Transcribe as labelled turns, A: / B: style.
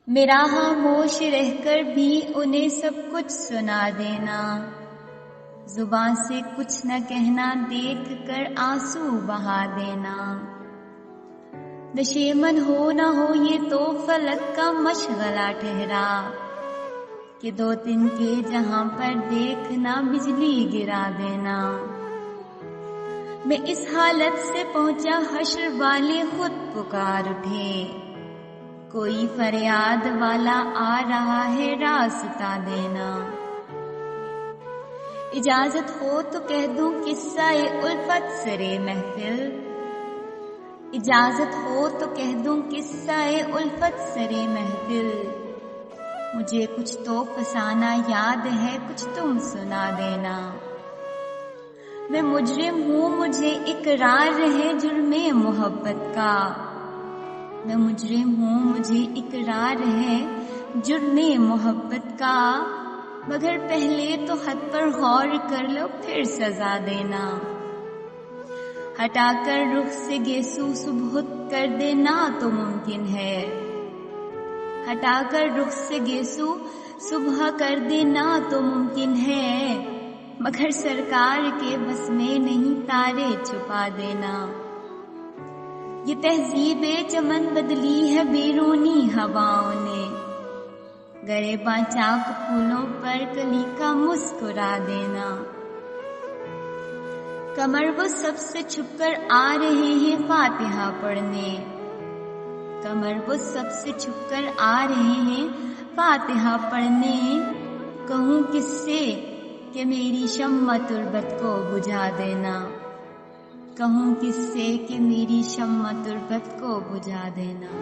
A: میرا خاموش رہ کر بھی انہیں سب کچھ سنا دینا، زبان سے کچھ نہ کہنا، دیکھ کر آنسو بہا دینا۔ نشیمن ہو نہ ہو یہ تو فلک کا مشغلہ ٹھہرا، کہ 2 دن کے جہاں پر دیکھنا بجلی گرا دینا۔ میں اس حالت سے پہنچا حشر والے خود پکار اٹھے، کوئی فریاد والا آ رہا ہے راستہ دینا۔ اجازت ہو تو کہہ دوں قصہ الفت سرے محفل، اجازت ہو تو کہہ دوں قصہ الفت سرے محفل۔ مجھے کچھ تو فسانہ یاد ہے، کچھ تم سنا دینا۔ میں مجرم ہوں مجھے اقرار ہے جرم محبت کا، میں مجرم ہوں مجھے اقرار ہے جرم محبت کا، مگر پہلے تو حد پر غور کر لو پھر سزا دینا۔ ہٹا کر رخ سے گیسو صبح کر دینا تو ممکن ہے، ہٹا کر رخ سے گیسو صبح کر دینا تو ممکن ہے، مگر سرکار کے بس میں نہیں تارے چھپا دینا۔ یہ تہذیب چمن بدلی ہے بیرونی ہواؤں نے، گریباں چاک پھولوں پر کلی کا مسکرا دینا۔ کمر وہ سب سے چھپ کر آ رہے ہیں فاتحہ پڑھنے، کمر وہ سب سے چھپ کر آ رہے ہیں فاتحہ پڑھنے، کہوں کس سے کہ میری شمع تربت کو بجھا دینا، کہوں کس سے کہ میری شمع تربت کو بجھا دینا۔